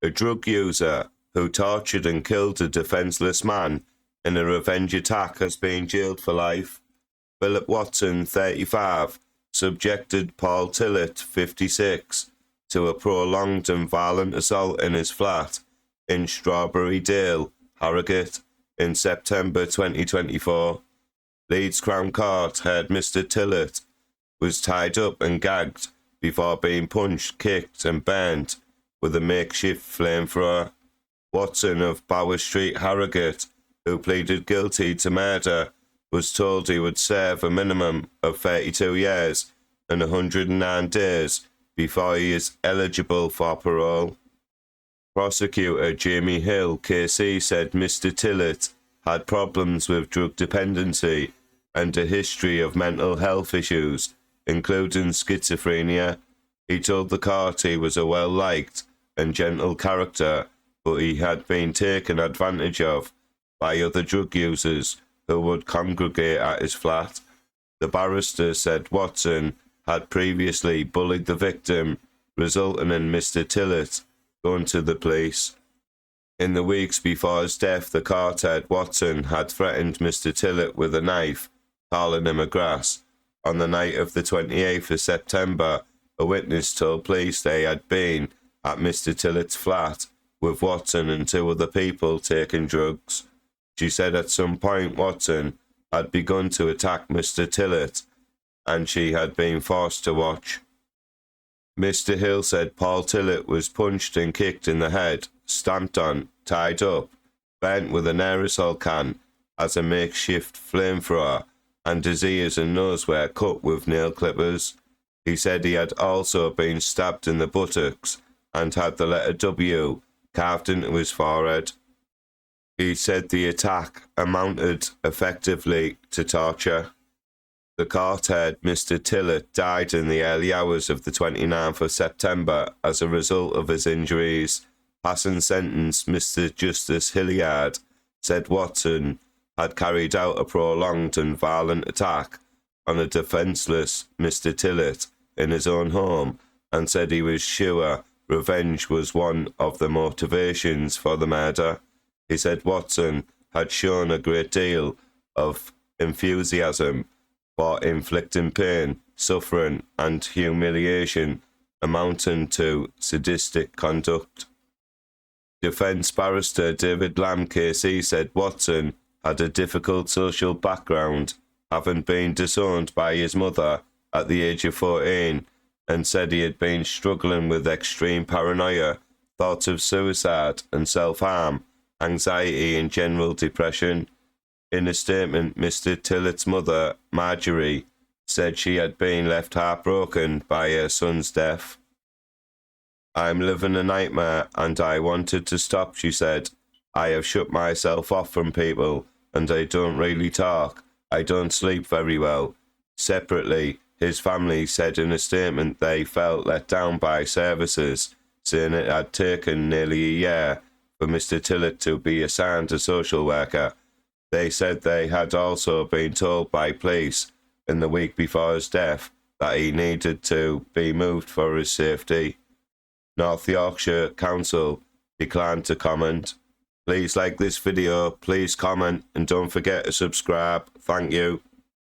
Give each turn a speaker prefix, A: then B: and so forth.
A: A drug user who tortured and killed a defenceless man in a revenge attack has been jailed for life. Philip Watson, 35, subjected Paul Tillett, 56, to a prolonged and violent assault in his flat in Strawberry Dale, Harrogate, in September 2024. Leeds Crown Court heard Mr. Tillett was tied up and gagged before being punched, kicked and burnt with a makeshift flamethrower. Watson of Bower Street, Harrogate, who pleaded guilty to murder, was told he would serve a minimum of 32 years and 109 days before he is eligible for parole. Prosecutor Jamie Hill, KC, said Mr. Tillett had problems with drug dependency and a history of mental health issues, including schizophrenia. He told the court he was a well-liked and gentle character, but he had been taken advantage of by other drug users who would congregate at his flat. The barrister said Watson had previously bullied the victim, resulting in Mr. Tillett going to the police. In the weeks before his death, the court heard Watson had threatened Mr. Tillett with a knife, calling him a grass. On the night of the 28th of September, a witness told police they had been at Mr. Tillett's flat with Watson and two other people taking drugs. She said at some point Watson had begun to attack Mr. Tillett, and she had been forced to watch. Mr. Hill said Paul Tillett was punched and kicked in the head, stamped on, tied up, burnt with an aerosol can as a makeshift flamethrower, and his ears and nose were cut with nail clippers. He said he had also been stabbed in the buttocks and had the letter W carved into his forehead. He said the attack amounted effectively to torture. The court heard Mr. Tillett died in the early hours of the 29th of September as a result of his injuries. Passing sentence, Mr. Justice Hilliard said Watson had carried out a prolonged and violent attack on a defenceless Mr. Tillett in his own home, and said he was sure revenge was one of the motivations for the murder. He said Watson had shown a great deal of enthusiasm for inflicting pain, suffering and humiliation amounting to sadistic conduct. Defence barrister David Lamb KC said Watson had a difficult social background, having been disowned by his mother at the age of 14, and said he had been struggling with extreme paranoia, thoughts of suicide and self-harm, anxiety and general depression. In a statement, Mr. Tillett's mother, Marjorie, said she had been left heartbroken by her son's death. "I'm living a nightmare and I wanted to stop," she said. "I have shut myself off from people and I don't really talk. I don't sleep very well." Separately, his family said in a statement they felt let down by services, saying it had taken nearly a year for Mr. Tillett to be assigned a social worker. They said they had also been told by police in the week before his death that he needed to be moved for his safety. North Yorkshire Council declined to comment. Please like this video, please comment, and don't forget to subscribe. Thank you.